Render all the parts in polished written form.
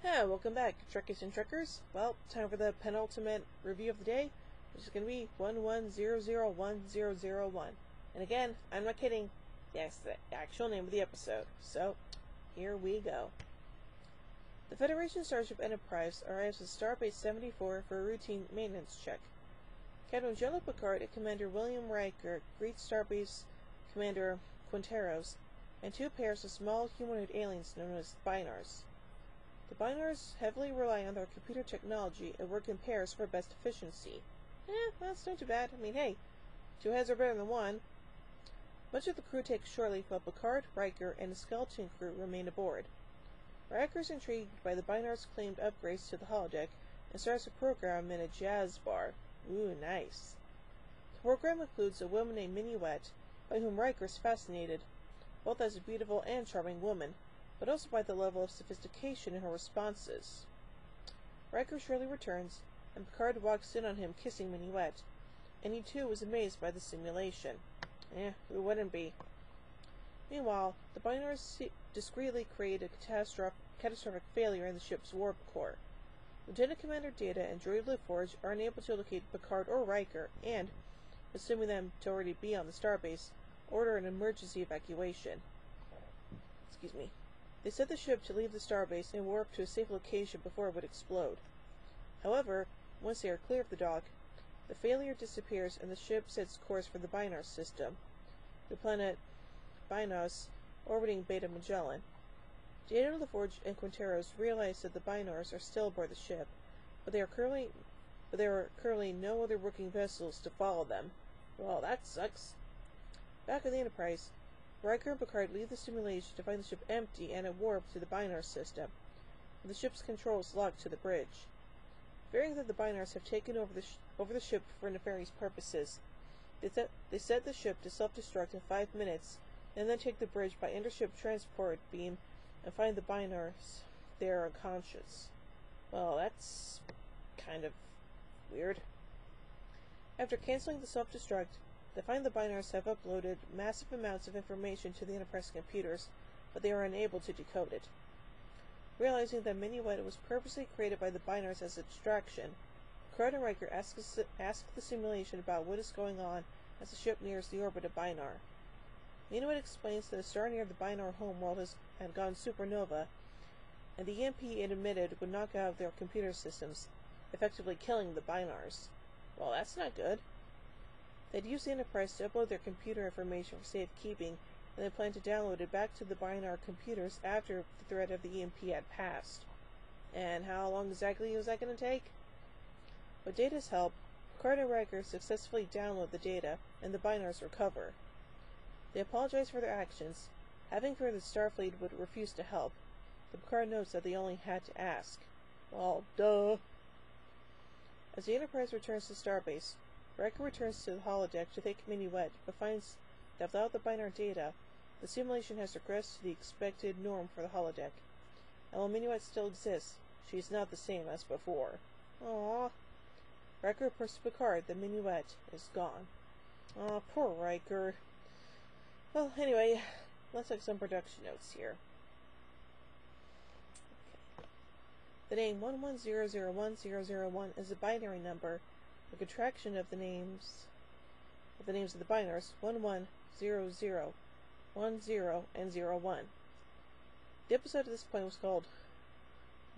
Hey, welcome back, Trekkies and Trekkers. Well, time for the penultimate review of the day, which is going to be 11001001. And again, I'm not kidding. Yes, the actual name of the episode. So, here we go. The Federation Starship Enterprise arrives at Starbase 74 for a routine maintenance check. Captain Jean-Luc Picard and Commander William Riker greet Starbase Commander Quinteros and two pairs of small humanoid aliens known as Binars. The Binars heavily rely on their computer technology and work in pairs for best efficiency. That's not too bad. I mean, hey, two heads are better than one. Much of the crew takes shore leave while Picard, Riker, and the skeleton crew remain aboard. Riker is intrigued by the Binars' claimed upgrades to the holodeck and starts a program in a jazz bar. Ooh, nice. The program includes a woman named Minuet, by whom Riker is fascinated, both as a beautiful and charming woman, but also by the level of sophistication in her responses. Riker surely returns, and Picard walks in on him kissing Minuet, and he too was amazed by the simulation. Who wouldn't be? Meanwhile, the Binars discreetly create a catastrophic failure in the ship's warp core. Lieutenant Commander Data and Droid LaForge are unable to locate Picard or Riker, and, assuming them to already be on the starbase, order an emergency evacuation. Excuse me. They set the ship to leave the starbase and warp to a safe location before it would explode. However, once they are clear of the dock, the failure disappears and the ship sets course for the Binar system, the planet Binos orbiting Beta Magellan. Data, LaForge, and Quinteros realize that the Binars are still aboard the ship, but there are currently no other working vessels to follow them. Well, that sucks. Back on the Enterprise, Riker and Picard leave the simulation to find the ship empty and at warp to the Binar system, with the ship's controls locked to the bridge. Fearing that the Binars have taken over the ship for nefarious purposes, they set the ship to self-destruct in 5 minutes, and then take the bridge by intership transport beam and find the Binars there unconscious. Well, that's kind of weird. After canceling the self-destruct, they find the Binars have uploaded massive amounts of information to the Enterprise computers, but they are unable to decode it. Realizing that Minuet was purposely created by the Binars as a distraction, Picard and Riker ask the simulation about what is going on as the ship nears the orbit of Binar. Minuet explains that a star near the Binar homeworld had gone supernova, and the EMP it emitted would knock out their computer systems, effectively killing the Binars. Well, that's not good. They'd use the Enterprise to upload their computer information for safekeeping, and they planned to download it back to the Binar computers after the threat of the EMP had passed. And how long exactly was that going to take? With Data's help, Picard and Riker successfully download the data, and the Binars recover. They apologize for their actions, having feared that Starfleet would refuse to help, but Picard notes that they only had to ask. Well, duh. As the Enterprise returns to Starbase, Riker returns to the holodeck to thank Minuet, but finds that without the Binar data, the simulation has regressed to the expected norm for the holodeck. And while Minuet still exists, she is not the same as before. Aww. Riker reports to Picard that Minuet is gone. Aw, poor Riker. Well, anyway, let's take some production notes here. Okay. The name 11001001 is a binary number, a contraction of the names of the Binars 1100, 10, and 01. The episode at this point was called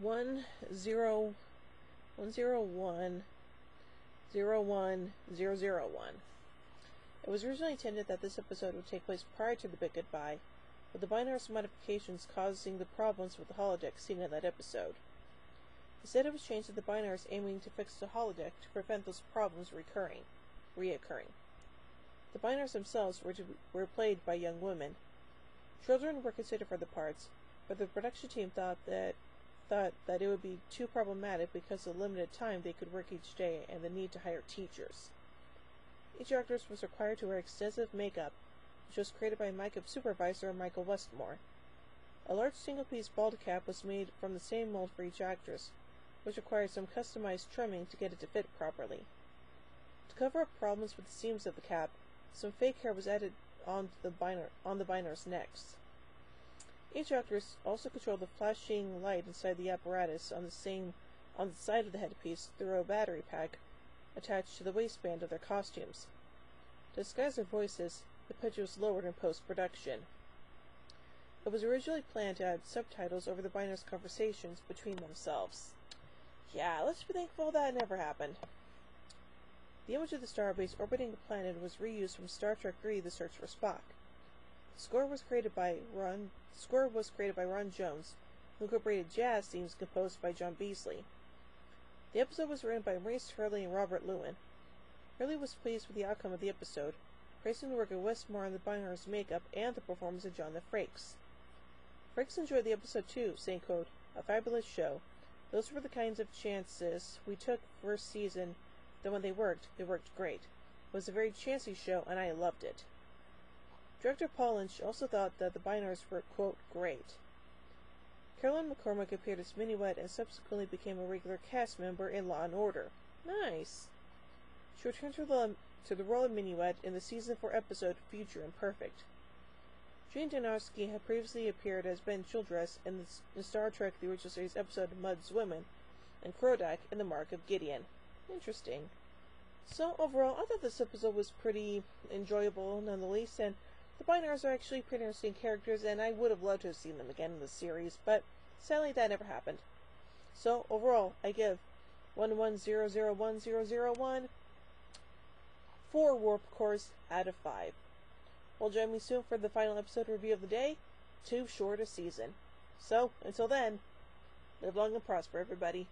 10101. It was originally intended that this episode would take place prior to the Big Goodbye, with the Binars modifications causing the problems with the holodeck seen in that episode. Instead, it was changed to the Binars aiming to fix the holodeck to prevent those problems reoccurring. The Binars themselves were played by young women. Children were considered for the parts, but the production team thought that it would be too problematic because of the limited time they could work each day and the need to hire teachers. Each actress was required to wear extensive makeup, which was created by makeup supervisor Michael Westmore. A large single-piece bald cap was made from the same mold for each actress, which required some customized trimming to get it to fit properly. To cover up problems with the seams of the cap, some fake hair was added on the Binars' necks. Each actress also controlled the flashing light inside the apparatus on the side of the headpiece through a battery pack attached to the waistband of their costumes. To disguise their voices, the pitch was lowered in post-production. It was originally planned to add subtitles over the Binars' conversations between themselves. Yeah, let's be thankful that never happened. The image of the starbase orbiting the planet was reused from Star Trek III: The Search for Spock. The score was created by Ron Jones, who incorporated jazz themes composed by John Beasley. The episode was written by Maurice Hurley and Robert Lewin. Hurley was pleased with the outcome of the episode, praising the work of Wes Moore on the Binars' makeup and the performance of John the Frakes. Frakes enjoyed the episode too, saying, quote, "A fabulous show. Those were the kinds of chances we took first season, that when they worked great. It was a very chancy show, and I loved it." Director Paul Lynch also thought that the Binars were, quote, "great." Carolyn McCormick appeared as Minuet and subsequently became a regular cast member in Law & Order. Nice! She returned to the role of Minuet in the season 4 episode Future Imperfect. Gene Danowski had previously appeared as Ben Childress in the Star Trek The Original Series episode Mud's Women, and Krodak in The Mark of Gideon. Interesting. So, overall, I thought this episode was pretty enjoyable, none the least, and the Binars are actually pretty interesting characters, and I would have loved to have seen them again in the series, but sadly that never happened. So, overall, I give 11001001 4 warp cores out of 5. Well, join me soon for the final episode review of the day. Too short a season. So, until then, live long and prosper, everybody.